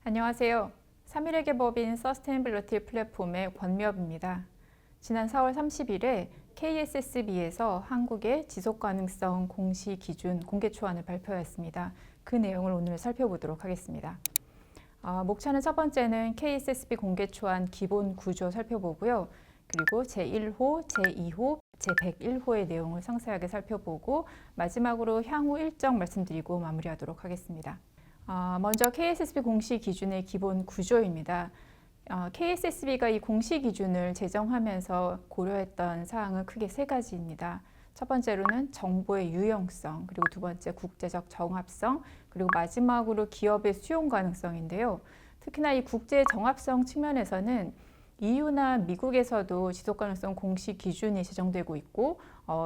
안녕하세요. 3일의 법인 서스테이너빌리티 플랫폼의 권미업입니다. 지난 4월 30일에 KSSB에서 한국의 지속가능성 공시기준 공개 초안을 발표했습니다. 그 내용을 오늘 살펴보도록 하겠습니다. 목차는 첫 번째는 KSSB 공개 초안 기본 구조 살펴보고요. 그리고 제1호, 제2호, 제101호의 내용을 상세하게 살펴보고 마지막으로 향후 일정 말씀드리고 마무리하도록 하겠습니다. 먼저 KSSB 공시 기준의 기본 구조입니다. KSSB가 이 공시 기준을 제정하면서 고려했던 사항은 크게 세 가지입니다. 첫 번째로는 정보의 유용성, 그리고 두 번째 국제적 정합성, 그리고 마지막으로 기업의 수용 가능성인데요. 특히나 이 국제 정합성 측면에서는 EU나 미국에서도 지속가능성 공시 기준이 제정되고 있고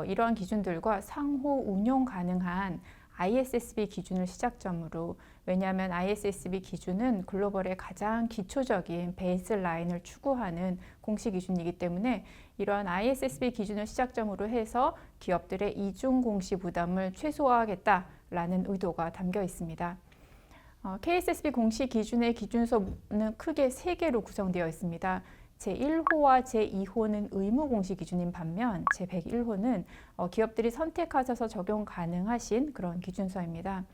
이러한 기준들과 상호 운용 가능한 ISSB 기준을 시작점으로, 왜냐하면 ISSB 기준은 글로벌의 가장 기초적인 베이스라인을 추구하는 공시 기준이기 때문에 이러한 ISSB 기준을 시작점으로 해서 기업들의 이중 공시 부담을 최소화하겠다라는 의도가 담겨 있습니다. KSSB 공시 기준의 기준서는 크게 3개로 구성되어 있습니다. 제1호와 제2호는 의무 공시 기준인 반면 제101호는 기업들이 선택하셔서 적용 가능하신 그런 기준서입니다.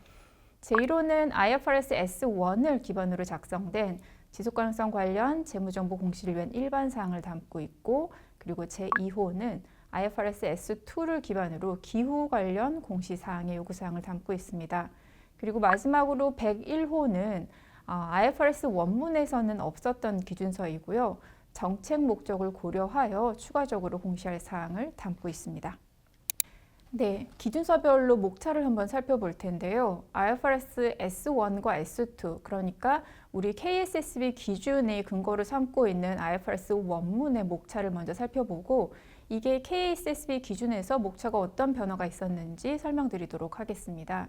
제1호는 IFRS S1을 기반으로 작성된 지속가능성 관련 재무정보 공시를 위한 일반 사항을 담고 있고, 그리고 제2호는 IFRS S2를 기반으로 기후 관련 공시사항의 요구사항을 담고 있습니다. 그리고 마지막으로 101호는 IFRS 원문에서는 없었던 기준서이고요. 정책 목적을 고려하여 추가적으로 공시할 사항을 담고 있습니다. 네, 기준서별로 목차를 한번 살펴볼 텐데요. IFRS S1과 S2, 그러니까 우리 KSSB 기준의 근거를 삼고 있는 IFRS 원문의 목차를 먼저 살펴보고, 이게 KSSB 기준에서 목차가 어떤 변화가 있었는지 설명드리도록 하겠습니다.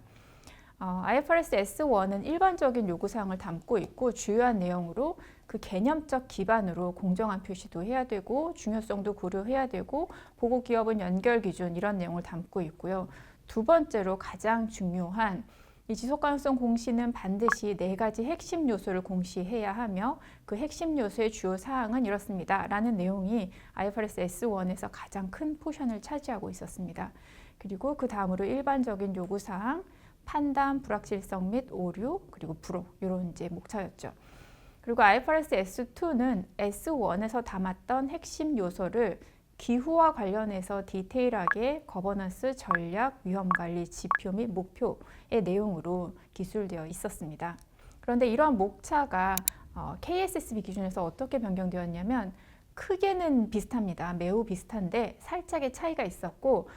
IFRS S1은 일반적인 요구사항을 담고 있고 주요한 내용으로 그 개념적 기반으로 공정한 표시도 해야 되고 중요성도 고려해야 되고 보고 기업은 연결 기준 이런 내용을 담고 있고요. 두 번째로 가장 중요한 이 지속가능성 공시는 반드시 4가지 핵심 요소를 공시해야 하며 그 핵심 요소의 주요 사항은 이렇습니다 라는 내용이 IFRS S1에서 가장 큰 포션을 차지하고 있었습니다. 그리고 그 다음으로 일반적인 요구사항, 판단, 불확실성 및 오류, 그리고 불호 이런 이제 목차였죠. 그리고 IFRS S2는 S1에서 담았던 핵심 요소를 기후와 관련해서 디테일하게 거버넌스, 전략, 위험관리, 지표 및 목표의 내용으로 기술되어 있었습니다. 그런데 이러한 목차가 KSSB 기준에서 어떻게 변경되었냐면 크게는 비슷합니다. 매우 비슷한데 살짝의 차이가 있었고,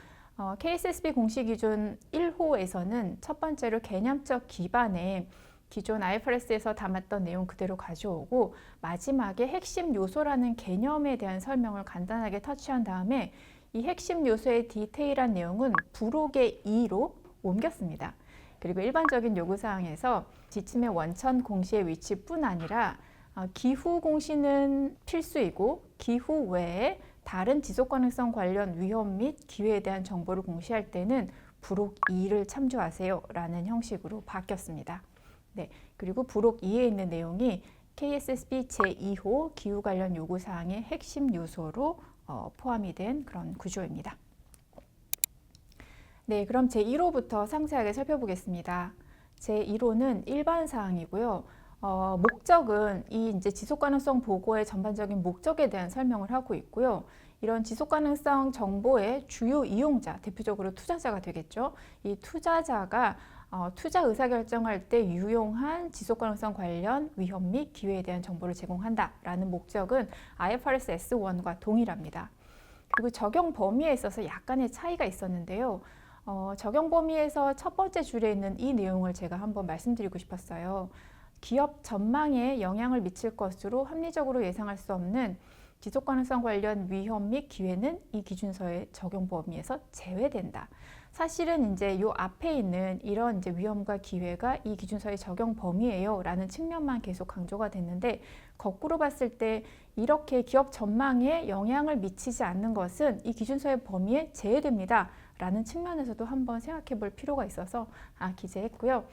KSSB 공시 기준 1호에서는 첫 번째로 개념적 기반에 기존 IFRS에서 담았던 내용 그대로 가져오고 마지막에 핵심 요소라는 개념에 대한 설명을 간단하게 터치한 다음에 이 핵심 요소의 디테일한 내용은 부록의 2로 옮겼습니다. 그리고 일반적인 요구사항에서 지침의 원천 공시의 위치뿐 아니라 기후 공시는 필수이고 기후 외에 다른 지속가능성 관련 위험 및 기회에 대한 정보를 공시할 때는 부록 2를 참조하세요 라는 형식으로 바뀌었습니다. 네, 그리고 부록 2에 있는 내용이 KSSB 제2호 기후 관련 요구사항의 핵심 요소로 포함이 된 그런 구조입니다. 네, 그럼 제1호부터 상세하게 살펴보겠습니다. 제1호는 일반 사항이고요. 목적은 이 이제 지속가능성 보고의 전반적인 목적에 대한 설명을 하고 있고요. 이런 지속가능성 정보의 주요 이용자, 대표적으로 투자자가 되겠죠. 이 투자자가 투자 의사결정할 때 유용한 지속가능성 관련 위험 및 기회에 대한 정보를 제공한다라는 목적은 IFRS S1과 동일합니다. 그리고 적용 범위에 있어서 약간의 차이가 있었는데요. 적용 범위에서 첫 번째 줄에 있는 이 내용을 제가 한번 말씀드리고 싶었어요. 기업 전망에 영향을 미칠 것으로 합리적으로 예상할 수 없는 지속가능성 관련 위험 및 기회는 이 기준서의 적용 범위에서 제외된다. 사실은 이제 요 앞에 있는 이런 이제 위험과 기회가 이 기준서의 적용 범위예요 라는 측면만 계속 강조가 됐는데, 거꾸로 봤을 때 이렇게 기업 전망에 영향을 미치지 않는 것은 이 기준서의 범위에 제외됩니다 라는 측면에서도 한번 생각해 볼 필요가 있어서 기재했고요.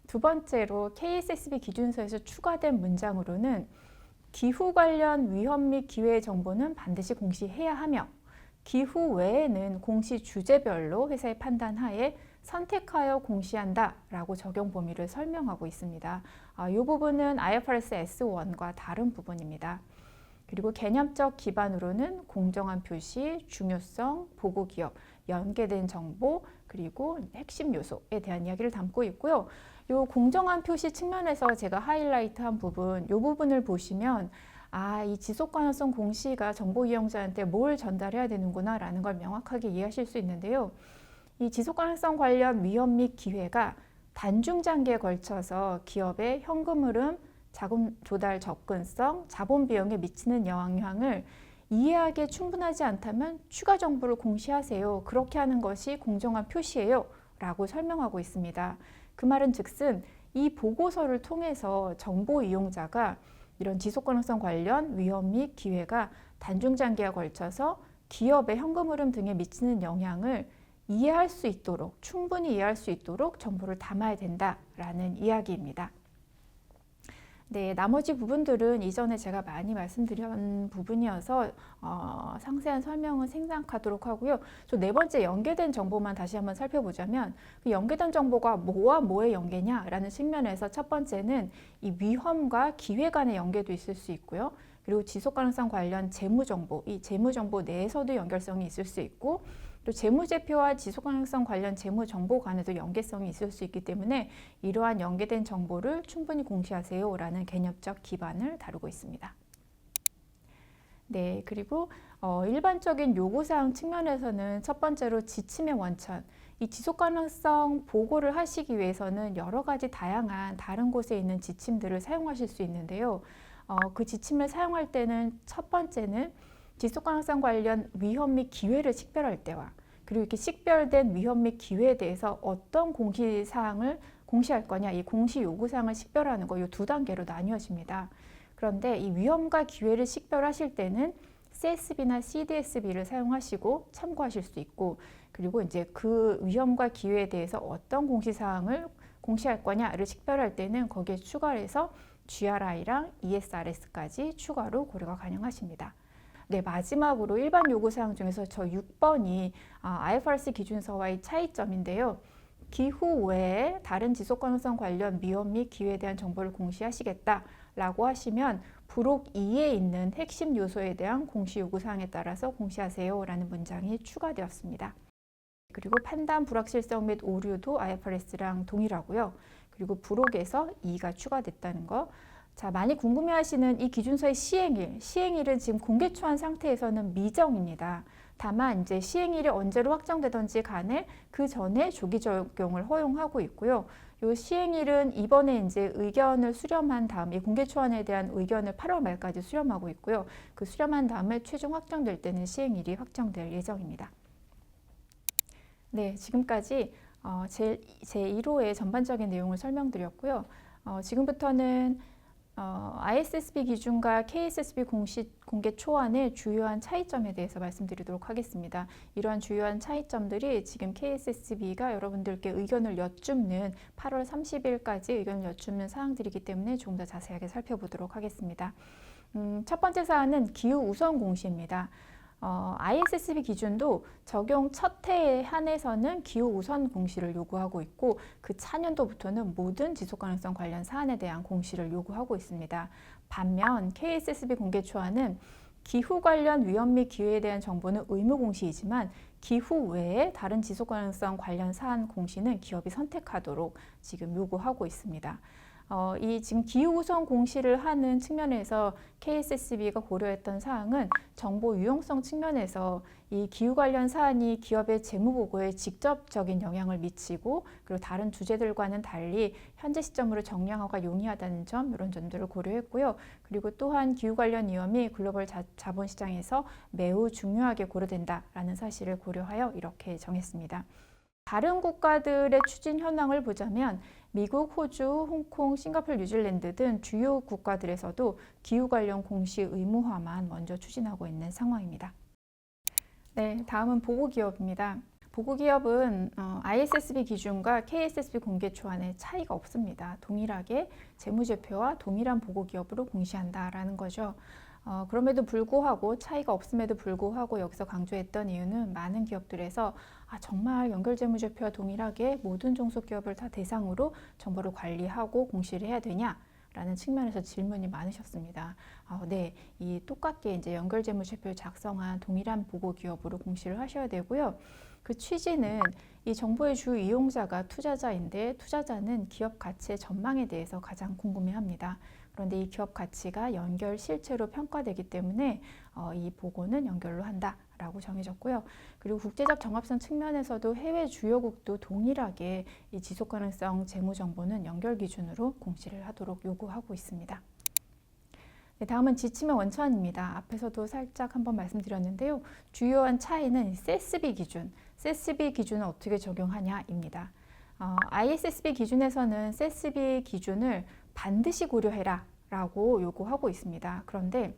두 번째로 KSSB 기준서에서 추가된 문장으로는 기후 관련 위험 및 기회의 정보는 반드시 공시해야 하며 기후 외에는 공시 주제별로 회사의 판단 하에 선택하여 공시한다 라고 적용 범위를 설명하고 있습니다. 이 부분은 IFRS S1과 다른 부분입니다. 그리고 개념적 기반으로는 공정한 표시, 중요성, 보고 기업, 연계된 정보, 그리고 핵심 요소에 대한 이야기를 담고 있고요. 이 공정한 표시 측면에서 제가 하이라이트한 부분, 이 부분을 보시면 이 지속 가능성 공시가 정보 이용자한테 뭘 전달해야 되는구나 라는 걸 명확하게 이해하실 수 있는데요. 이 지속 가능성 관련 위험 및 기회가 단중 장기에 걸쳐서 기업의 현금 흐름, 자금 조달 접근성, 자본 비용에 미치는 영향을 이해하기에 충분하지 않다면 추가 정보를 공시하세요. 그렇게 하는 것이 공정한 표시예요. 라고 설명하고 있습니다. 그 말은 즉슨 이 보고서를 통해서 정보 이용자가 이런 지속 가능성 관련 위험 및 기회가 단중 장기에 걸쳐서 기업의 현금 흐름 등에 미치는 영향을 이해할 수 있도록, 충분히 이해할 수 있도록 정보를 담아야 된다라는 이야기입니다. 네, 나머지 부분들은 이전에 제가 많이 말씀드린 부분이어서 상세한 설명은 생략하도록 하고요. 네 번째 연계된 정보만 다시 한번 살펴보자면 그 연계된 정보가 뭐와 뭐의 연계냐라는 측면에서 첫 번째는 이 위험과 기회 간의 연계도 있을 수 있고요. 그리고 지속 가능성 관련 재무 정보, 이 재무 정보 내에서도 연결성이 있을 수 있고 또 재무제표와 지속가능성 관련 재무정보 간에도 연계성이 있을 수 있기 때문에 이러한 연계된 정보를 충분히 공시하세요 라는 개념적 기반을 다루고 있습니다. 네, 그리고 일반적인 요구사항 측면에서는 첫 번째로 지침의 원천, 이 지속가능성 보고를 하시기 위해서는 여러 가지 다양한 다른 곳에 있는 지침들을 사용하실 수 있는데요. 그 지침을 사용할 때는 첫 번째는 지속가능성 관련 위험 및 기회를 식별할 때와 그리고 이렇게 식별된 위험 및 기회에 대해서 어떤 공시사항을 공시할 거냐, 이 공시 요구사항을 식별하는 거, 이 두 단계로 나뉘어집니다. 그런데 이 위험과 기회를 식별하실 때는 CSB나 CDSB를 사용하시고 참고하실 수 있고, 그리고 이제 그 위험과 기회에 대해서 어떤 공시사항을 공시할 거냐를 식별할 때는 거기에 추가해서 GRI랑 ESRS까지 추가로 고려가 가능하십니다. 네, 마지막으로 일반 요구사항 중에서 저 6번이 IFRS 기준서와의 차이점인데요. 기후 외에 다른 지속가능성 관련 위험 및 기회에 대한 정보를 공시하시겠다라고 하시면 부록 2에 있는 핵심 요소에 대한 공시 요구사항에 따라서 공시하세요 라는 문장이 추가되었습니다. 그리고 판단 불확실성 및 오류도 IFRS랑 동일하고요. 그리고 부록에서 2가 추가됐다는 거. 자, 많이 궁금해하시는 이 기준서의 시행일은 지금 공개 초안 상태에서는 미정입니다. 다만 이제 시행일이 언제로 확정되든지 간에 그 전에 조기 적용을 허용하고 있고요. 이 시행일은 이번에 이제 의견을 수렴한 다음, 이 공개 초안에 대한 의견을 8월 말까지 수렴하고 있고요. 그 수렴한 다음에 최종 확정될 때는 시행일이 확정될 예정입니다. 네, 지금까지 제1호의 전반적인 내용을 설명드렸고요. 지금부터는 ISSB 기준과 KSSB 공개 초안의 주요한 차이점에 대해서 말씀드리도록 하겠습니다. 이러한 주요한 차이점들이 지금 KSSB가 여러분들께 의견을 여쭙는 8월 30일까지 의견을 여쭙는 사항들이기 때문에 조금 더 자세하게 살펴보도록 하겠습니다. 첫 번째 사안은 기후 우선 공시입니다. ISSB 기준도 적용 첫 해에 한해서는 기후 우선 공시를 요구하고 있고 그 차년도부터는 모든 지속가능성 관련 사안에 대한 공시를 요구하고 있습니다. 반면 KSSB 공개 초안은 기후 관련 위험 및 기회에 대한 정보는 의무 공시이지만 기후 외에 다른 지속가능성 관련 사안 공시는 기업이 선택하도록 지금 요구하고 있습니다. 이 지금 기후 우선 공시를 하는 측면에서 KSSB가 고려했던 사항은 정보 유용성 측면에서 이 기후 관련 사안이 기업의 재무 보고에 직접적인 영향을 미치고 그리고 다른 주제들과는 달리 현재 시점으로 정량화가 용이하다는 점, 이런 점들을 고려했고요. 그리고 또한 기후 관련 위험이 글로벌 자본시장에서 매우 중요하게 고려된다라는 사실을 고려하여 이렇게 정했습니다. 다른 국가들의 추진 현황을 보자면 미국, 호주, 홍콩, 싱가포르, 뉴질랜드 등 주요 국가들에서도 기후 관련 공시 의무화만 먼저 추진하고 있는 상황입니다. 네, 다음은 보고기업입니다. 보고기업은 ISSB 기준과 KSSB 공개초안에 차이가 없습니다. 동일하게 재무제표와 동일한 보고기업으로 공시한다라는 거죠. 그럼에도 불구하고 차이가 없음에도 불구하고 여기서 강조했던 이유는 많은 기업들에서 정말 연결재무제표와 동일하게 모든 종속기업을 다 대상으로 정보를 관리하고 공시를 해야 되냐? 라는 측면에서 질문이 많으셨습니다. 네, 이 똑같게 이제 연결재무제표를 작성한 동일한 보고기업으로 공시를 하셔야 되고요. 그 취지는 이 정보의 주 이용자가 투자자인데 투자자는 기업 가치의 전망에 대해서 가장 궁금해합니다. 그런데 이 기업 가치가 연결 실체로 평가되기 때문에 이 보고는 연결로 한다라고 정해졌고요. 그리고 국제적 정합성 측면에서도 해외 주요국도 동일하게 이 지속가능성 재무 정보는 연결 기준으로 공시를 하도록 요구하고 있습니다. 네, 다음은 지침의 원천입니다. 앞에서도 살짝 한번 말씀드렸는데요. 주요한 차이는 SSB 기준, SSB 기준을 어떻게 적용하냐입니다. ISSB 기준에서는 SSB 기준을 반드시 고려해라 라고 요구하고 있습니다. 그런데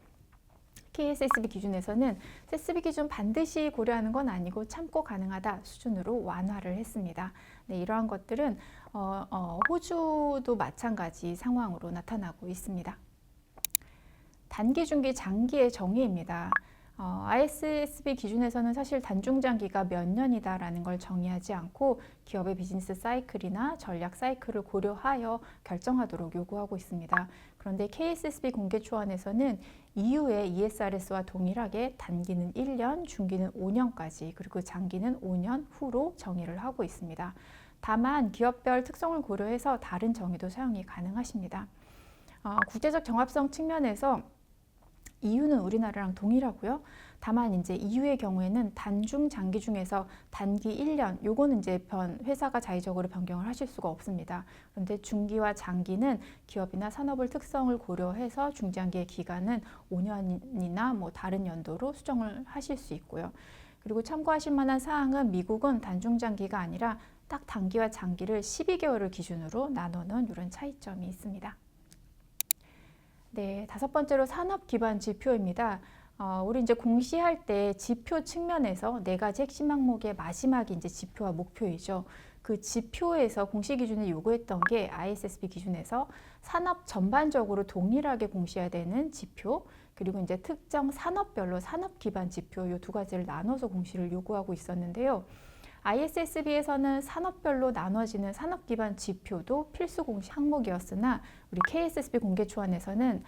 KSSB 기준에서는 SSB 기준 반드시 고려하는 건 아니고 참고 가능하다 수준으로 완화를 했습니다. 네, 이러한 것들은 호주도 마찬가지 상황으로 나타나고 있습니다. 단기, 중기, 장기의 정의입니다. ISSB 기준에서는 사실 단중장기가 몇 년이다라는 걸 정의하지 않고 기업의 비즈니스 사이클이나 전략 사이클을 고려하여 결정하도록 요구하고 있습니다. 그런데 KSSB 공개초안에서는 이후의 ESRS와 동일하게 단기는 1년, 중기는 5년까지, 그리고 장기는 5년 후로 정의를 하고 있습니다. 다만 기업별 특성을 고려해서 다른 정의도 사용이 가능하십니다. 국제적 정합성 측면에서 이유는 우리나라랑 동일하고요. 다만 이제 이유의 경우에는 단중, 장기 중에서 단기 1년, 요거는 이제 회사가 자의적으로 변경을 하실 수가 없습니다. 그런데 중기와 장기는 기업이나 산업의 특성을 고려해서 중장기의 기간은 5년이나 뭐 다른 연도로 수정을 하실 수 있고요. 그리고 참고하실 만한 사항은 미국은 단중, 장기가 아니라 딱 단기와 장기를 12개월을 기준으로 나누는 이런 차이점이 있습니다. 네, 다섯 번째로 산업 기반 지표입니다. 우리 이제 공시할 때 지표 측면에서 네 가지 핵심 항목의 마지막이 이제 지표와 목표이죠. 그 지표에서 공시 기준을 요구했던 게 ISSB 기준에서 산업 전반적으로 동일하게 공시해야 되는 지표, 그리고 이제 특정 산업별로 산업 기반 지표 이 두 가지를 나눠서 공시를 요구하고 있었는데요. ISSB에서는 산업별로 나눠지는 산업 기반 지표도 필수 공시 항목이었으나 우리 KSSB 공개초안에서는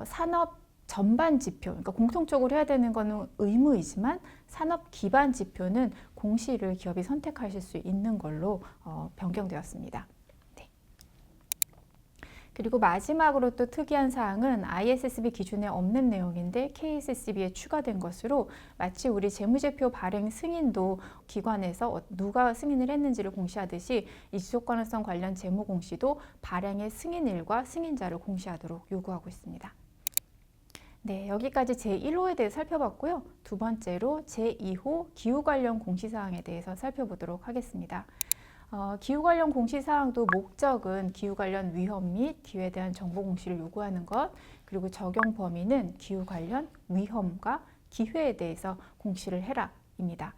산업 전반 지표, 그러니까 공통적으로 해야 되는 거는 의무이지만 산업 기반 지표는 공시를 기업이 선택하실 수 있는 걸로 변경되었습니다. 그리고 마지막으로 또 특이한 사항은 ISSB 기준에 없는 내용인데 KSSB에 추가된 것으로 마치 우리 재무제표 발행 승인도 기관에서 누가 승인을 했는지를 공시하듯이 이 지속가능성 관련 재무 공시도 발행의 승인일과 승인자를 공시하도록 요구하고 있습니다. 네, 여기까지 제1호에 대해 살펴봤고요. 두 번째로 제2호 기후 관련 공시사항에 대해서 살펴보도록 하겠습니다. 기후 관련 공시사항도 목적은 기후 관련 위험 및 기후에 대한 정보 공시를 요구하는 것, 그리고 적용 범위는 기후 관련 위험과 기회에 대해서 공시를 해라입니다.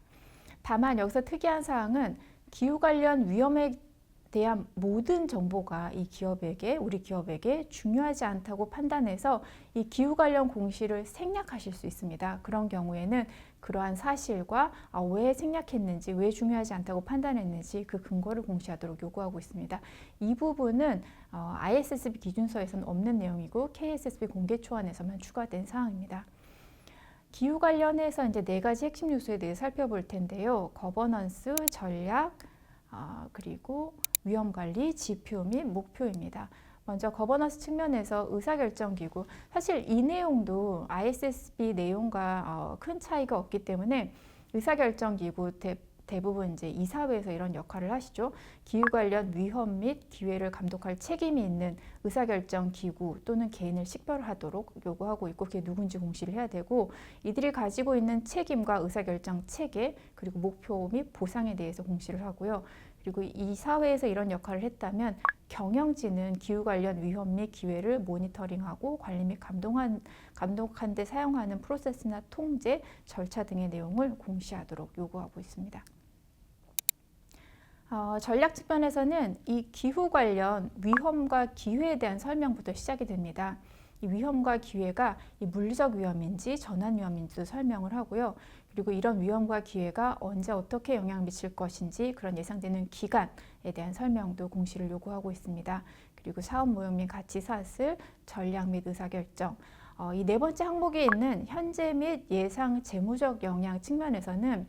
다만 여기서 특이한 사항은 기후 관련 위험에 대한 모든 정보가 이 기업에게, 우리 기업에게 중요하지 않다고 판단해서 이 기후 관련 공시를 생략하실 수 있습니다. 그런 경우에는 그러한 사실과 왜 생략했는지, 왜 중요하지 않다고 판단했는지 그 근거를 공시하도록 요구하고 있습니다. 이 부분은 ISSB 기준서에서는 없는 내용이고 KSSB 공개초안에서만 추가된 사항입니다. 기후 관련해서 이제 네 가지 핵심 요소에 대해 살펴볼 텐데요. 거버넌스, 전략, 그리고 위험관리, 지표 및 목표입니다. 먼저 거버넌스 측면에서 의사결정기구, 사실 이 내용도 ISSB 내용과 큰 차이가 없기 때문에 의사결정기구 대부분 이제 이사회에서 이런 역할을 하시죠. 기후 관련 위험 및 기회를 감독할 책임이 있는 의사결정 기구 또는 개인을 식별하도록 요구하고 있고 그게 누군지 공시를 해야 되고 이들이 가지고 있는 책임과 의사결정 체계 그리고 목표 및 보상에 대해서 공시를 하고요. 그리고 이사회에서 이런 역할을 했다면 경영진은 기후 관련 위험 및 기회를 모니터링하고 관리 및 감독한 데 사용하는 프로세스나 통제, 절차 등의 내용을 공시하도록 요구하고 있습니다. 전략 측면에서는 이 기후 관련 위험과 기회에 대한 설명부터 시작이 됩니다. 이 위험과 기회가 이 물리적 위험인지 전환 위험인지도 설명을 하고요. 그리고 이런 위험과 기회가 언제 어떻게 영향을 미칠 것인지 그런 예상되는 기간에 대한 설명도 공시를 요구하고 있습니다. 그리고 사업 모형 및 가치 사슬, 전략 및 의사결정. 이 네 번째 항목에 있는 현재 및 예상 재무적 영향 측면에서는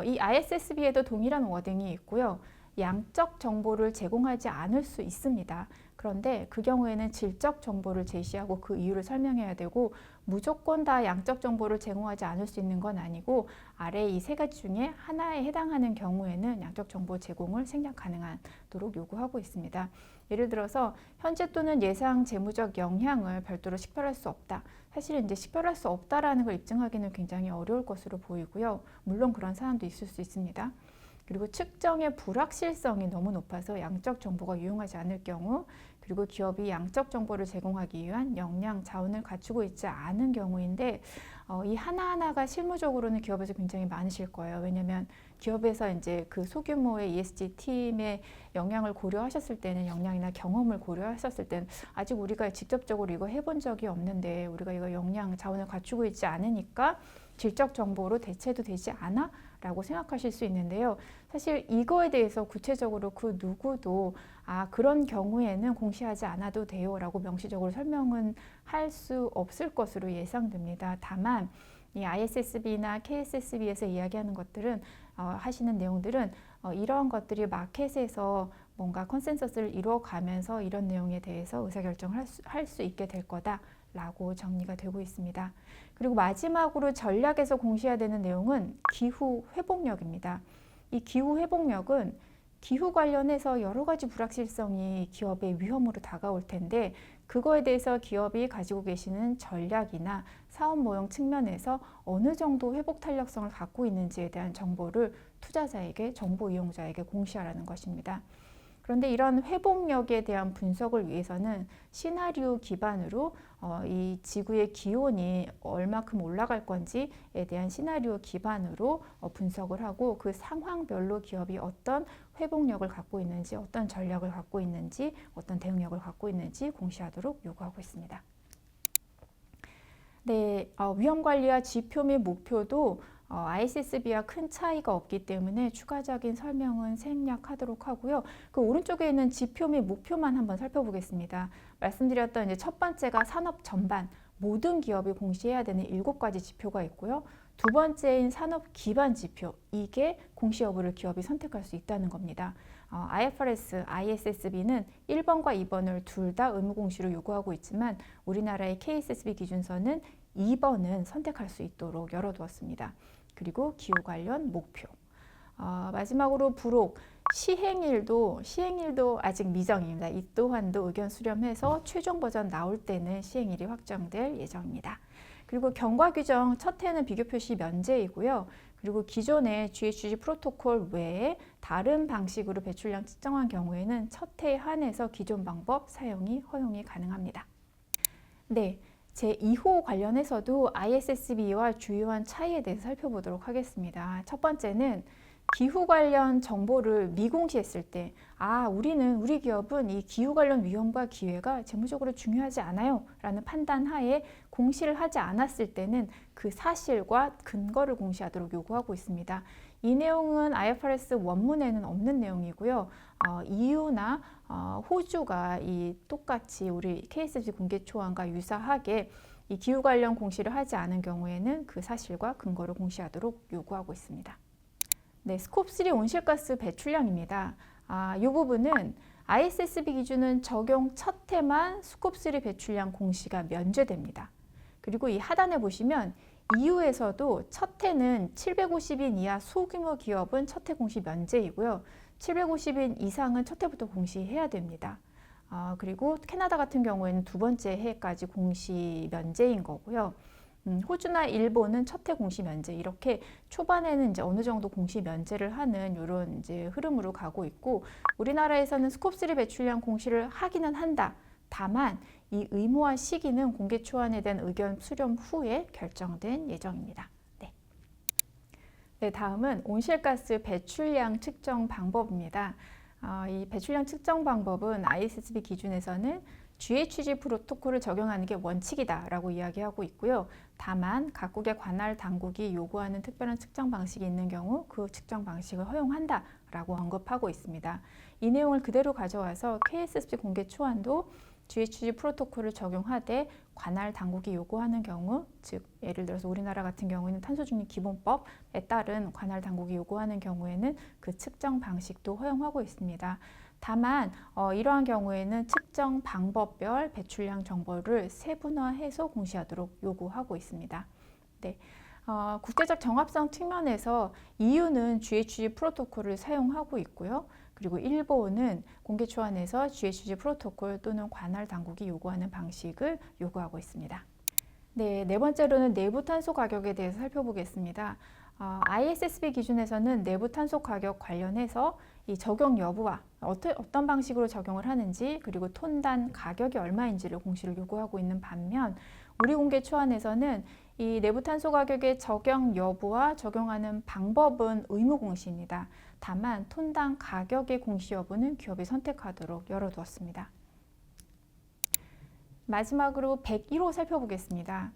이 ISSB에도 동일한 워딩이 있고요. 양적 정보를 제공하지 않을 수 있습니다. 그런데 그 경우에는 질적 정보를 제시하고 그 이유를 설명해야 되고 무조건 다 양적 정보를 제공하지 않을 수 있는 건 아니고 아래 이 세 가지 중에 하나에 해당하는 경우에는 양적 정보 제공을 생략 가능하도록 요구하고 있습니다. 예를 들어서 현재 또는 예상 재무적 영향을 별도로 식별할 수 없다. 사실은 이제 식별할 수 없다라는 걸 입증하기는 굉장히 어려울 것으로 보이고요. 물론 그런 사안도 있을 수 있습니다. 그리고 측정의 불확실성이 너무 높아서 양적 정보가 유용하지 않을 경우, 그리고 기업이 양적 정보를 제공하기 위한 역량, 자원을 갖추고 있지 않은 경우인데 이 하나하나가 실무적으로는 기업에서 굉장히 많으실 거예요. 왜냐하면 기업에서 이제 그 소규모의 ESG 팀의 역량을 고려하셨을 때는 역량이나 경험을 고려하셨을 때는 아직 우리가 직접적으로 이거 해본 적이 없는데 우리가 이거 역량, 자원을 갖추고 있지 않으니까 질적 정보로 대체도 되지 않아? 라고 생각하실 수 있는데요. 사실 이거에 대해서 구체적으로 그 누구도 그런 경우에는 공시하지 않아도 돼요 라고 명시적으로 설명은 할 수 없을 것으로 예상됩니다. 다만 이 ISSB나 KSSB에서 이야기하는 것들은 하시는 내용들은 이러한 것들이 마켓에서 뭔가 컨센서스를 이루어가면서 이런 내용에 대해서 의사결정을 할 수 있게 될 거다 라고 정리가 되고 있습니다. 그리고 마지막으로 전략에서 공시해야 되는 내용은 기후 회복력입니다. 이 기후 회복력은 기후 관련해서 여러 가지 불확실성이 기업의 위험으로 다가올 텐데 그거에 대해서 기업이 가지고 계시는 전략이나 사업 모형 측면에서 어느 정도 회복 탄력성을 갖고 있는지에 대한 정보를 투자자에게, 정보 이용자에게 공시하라는 것입니다. 그런데 이런 회복력에 대한 분석을 위해서는 시나리오 기반으로 이 지구의 기온이 얼마큼 올라갈 건지에 대한 시나리오 기반으로 분석을 하고 그 상황별로 기업이 어떤 회복력을 갖고 있는지, 어떤 전략을 갖고 있는지, 어떤 대응력을 갖고 있는지 공시하도록 요구하고 있습니다. 네, 위험관리와 지표 및 목표도 ISSB와 큰 차이가 없기 때문에 추가적인 설명은 생략하도록 하고요. 그 오른쪽에 있는 지표 및 목표만 한번 살펴보겠습니다. 말씀드렸던 이제 첫 번째가 산업 전반, 모든 기업이 공시해야 되는 7가지 지표가 있고요. 두 번째인 산업 기반 지표, 이게 공시 여부를 기업이 선택할 수 있다는 겁니다. IFRS, ISSB는 1번과 2번을 둘 다 의무 공시로 요구하고 있지만 우리나라의 KSSB 기준서는 2번은 선택할 수 있도록 열어두었습니다. 그리고 기후 관련 목표. 마지막으로 부록, 시행일도 아직 미정입니다. 이 또한도 의견 수렴해서 최종 버전 나올 때는 시행일이 확정될 예정입니다. 그리고 경과 규정 첫 해는 비교 표시 면제이고요. 그리고 기존의 GHG 프로토콜 외에 다른 방식으로 배출량 측정한 경우에는 첫 해에 한해서 기존 방법 사용이 허용이 가능합니다. 네, 제2호 관련해서도 ISSB와 주요한 차이에 대해서 살펴보도록 하겠습니다. 첫 번째는 기후 관련 정보를 미공시했을 때 우리 기업은 이 기후 관련 위험과 기회가 재무적으로 중요하지 않아요 라는 판단 하에 공시를 하지 않았을 때는 그 사실과 근거를 공시하도록 요구하고 있습니다. 이 내용은 IFRS 원문에는 없는 내용이고요. EU나 호주가 똑같이 우리 KSG 공개 초안과 유사하게 이 기후 관련 공시를 하지 않은 경우에는 그 사실과 근거를 공시하도록 요구하고 있습니다. 네, 스콥3 온실가스 배출량입니다. 이 부분은 ISSB 기준은 적용 첫 해만 스콥3 배출량 공시가 면제됩니다. 그리고 이 하단에 보시면 EU에서도 첫 해는 750인 이하 소규모 기업은 첫 해 공시 면제이고요. 750인 이상은 첫 해부터 공시해야 됩니다. 그리고 캐나다 같은 경우에는 두 번째 해까지 공시 면제인 거고요. 호주나 일본은 첫 해 공시 면제, 이렇게 초반에는 이제 어느 정도 공시 면제를 하는 이런 이제 흐름으로 가고 있고, 우리나라에서는 스콥3 배출량 공시를 하기는 한다. 다만 이 의무화 시기는 공개 초안에 대한 의견 수렴 후에 결정된 예정입니다. 네, 다음은 온실가스 배출량 측정 방법입니다. 이 배출량 측정 방법은 ISSB 기준에서는 GHG 프로토콜을 적용하는 게 원칙이다라고 이야기하고 있고요. 다만 각국의 관할 당국이 요구하는 특별한 측정 방식이 있는 경우 그 측정 방식을 허용한다라고 언급하고 있습니다. 이 내용을 그대로 가져와서 KSSB 공개 초안도 GHG 프로토콜을 적용하되 관할 당국이 요구하는 경우, 즉 예를 들어서 우리나라 같은 경우에는 탄소중립 기본법에 따른 관할 당국이 요구하는 경우에는 그 측정 방식도 허용하고 있습니다. 다만 이러한 경우에는 측정 방법별 배출량 정보를 세분화해서 공시하도록 요구하고 있습니다. 네. 국제적 정합성 측면에서 EU는 GHG 프로토콜을 사용하고 있고요. 그리고 일본은 공개 초안에서 GHG 프로토콜 또는 관할 당국이 요구하는 방식을 요구하고 있습니다. 네, 네 번째로는 내부 탄소 가격에 대해서 살펴보겠습니다. ISSB 기준에서는 내부 탄소 가격 관련해서 이 적용 여부와 어떤 방식으로 적용을 하는지 그리고 톤당 가격이 얼마인지를 공시를 요구하고 있는 반면 우리 공개 초안에서는 이 내부 탄소 가격의 적용 여부와 적용하는 방법은 의무 공시입니다. 다만 톤당 가격의 공시 여부는 기업이 선택하도록 열어두었습니다. 마지막으로 101호 살펴보겠습니다.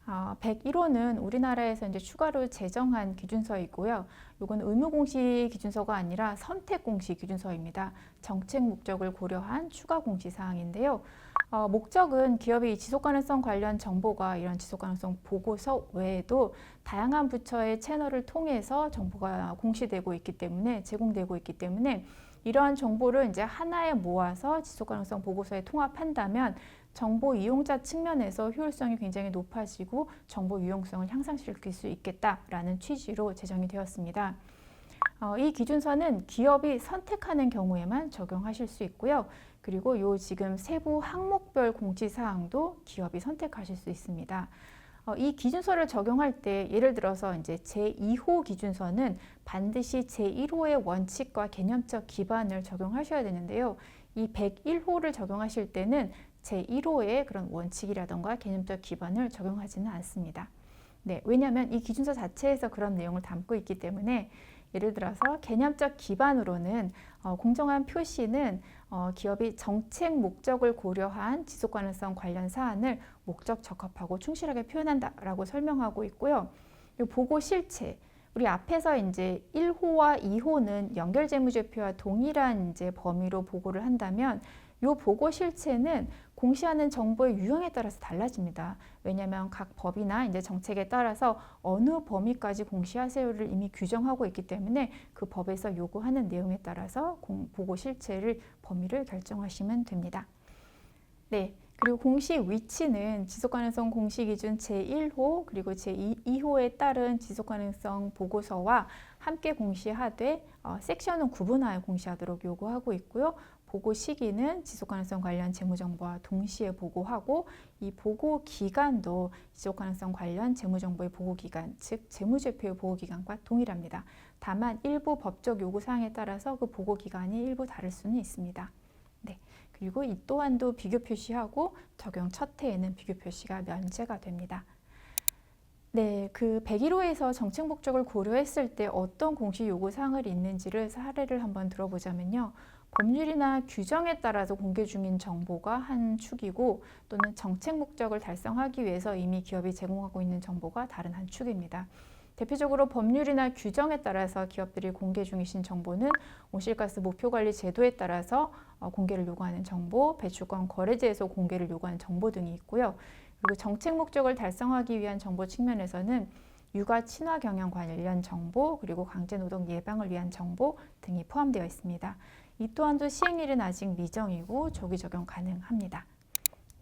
101호는 우리나라에서 이제 추가로 제정한 기준서이고요. 이건 의무 공시 기준서가 아니라 선택 공시 기준서입니다. 정책 목적을 고려한 추가 공시 사항인데요. 목적은 기업의 지속가능성 관련 정보가 이런 지속가능성 보고서 외에도 다양한 부처의 채널을 통해서 정보가 공시되고 있기 때문에 제공되고 있기 때문에 이러한 정보를 이제 하나에 모아서 지속가능성 보고서에 통합한다면 정보 이용자 측면에서 효율성이 굉장히 높아지고 정보 유용성을 향상시킬 수 있겠다라는 취지로 제정이 되었습니다. 이 기준서는 기업이 선택하는 경우에만 적용하실 수 있고요. 그리고 요 지금 세부 항목별 공시사항도 기업이 선택하실 수 있습니다. 이 기준서를 적용할 때 예를 들어서 이제 제2호 기준서는 반드시 제1호의 원칙과 개념적 기반을 적용하셔야 되는데요. 이 101호를 적용하실 때는 제1호의 그런 원칙이라던가 개념적 기반을 적용하지는 않습니다. 네, 왜냐하면 이 기준서 자체에서 그런 내용을 담고 있기 때문에 예를 들어서 개념적 기반으로는 공정한 표시는 기업이 정책 목적을 고려한 지속가능성 관련 사안을 목적 적합하고 충실하게 표현한다라고 설명하고 있고요. 보고 실체, 우리 앞에서 이제 1호와 2호는 연결재무제표와 동일한 이제 범위로 보고를 한다면 이 보고 실체는 공시하는 정보의 유형에 따라서 달라집니다. 왜냐하면 각 법이나 이제 정책에 따라서 어느 범위까지 공시하세요를 이미 규정하고 있기 때문에 그 법에서 요구하는 내용에 따라서 보고 실체를 범위를 결정하시면 됩니다. 네. 그리고 공시 위치는 지속가능성 공시기준 제1호 그리고 제2호에 따른 지속가능성 보고서와 함께 공시하되 섹션은 구분하여 공시하도록 요구하고 있고요. 보고 시기는 지속가능성 관련 재무정보와 동시에 보고하고 이 보고 기간도 지속가능성 관련 재무정보의 보고기간, 즉 재무제표의 보고기간과 동일합니다. 다만 일부 법적 요구사항에 따라서 그 보고기간이 일부 다를 수는 있습니다. 네. 그리고 이 또한도 비교 표시하고 적용 첫 해에는 비교 표시가 면제가 됩니다. 네, 그 101호에서 정책 목적을 고려했을 때 어떤 공시 요구 사항을 있는지를 사례를 한번 들어보자면요. 법률이나 규정에 따라서 공개 중인 정보가 한 축이고 또는 정책 목적을 달성하기 위해서 이미 기업이 제공하고 있는 정보가 다른 한 축입니다. 대표적으로 법률이나 규정에 따라서 기업들이 공개 중이신 정보는 온실가스 목표관리 제도에 따라서 공개를 요구하는 정보, 배출권 거래제에서 공개를 요구하는 정보 등이 있고요. 그리고 정책 목적을 달성하기 위한 정보 측면에서는 육아 친화 경영 관련 정보, 그리고 강제노동 예방을 위한 정보 등이 포함되어 있습니다. 이 또한도 시행일은 아직 미정이고 조기 적용 가능합니다.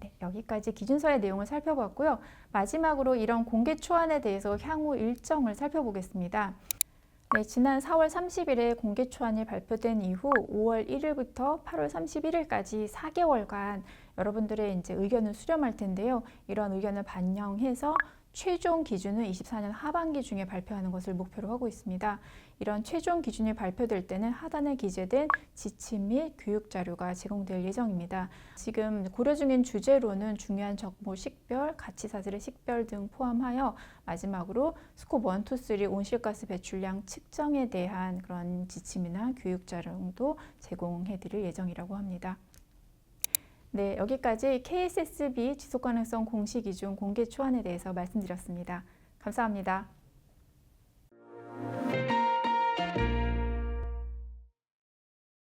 네, 여기까지 기준서의 내용을 살펴봤고요. 마지막으로 이런 공개 초안에 대해서 향후 일정을 살펴보겠습니다. 네, 지난 4월 30일에 공개 초안이 발표된 이후 5월 1일부터 8월 31일까지 4개월간 여러분들의 이제 의견을 수렴할 텐데요. 이런 의견을 반영해서 최종 기준은 24년 하반기 중에 발표하는 것을 목표로 하고 있습니다. 이런 최종 기준이 발표될 때는 하단에 기재된 지침 및 교육 자료가 제공될 예정입니다. 지금 고려 중인 주제로는 중요한 정보 식별, 가치 사슬의 식별 등 포함하여 마지막으로 스콥 1, 2, 3 온실가스 배출량 측정에 대한 그런 지침이나 교육 자료도 제공해 드릴 예정이라고 합니다. 네, 여기까지 KSSB 지속가능성 공시기준 공개 초안에 대해서 말씀드렸습니다. 감사합니다.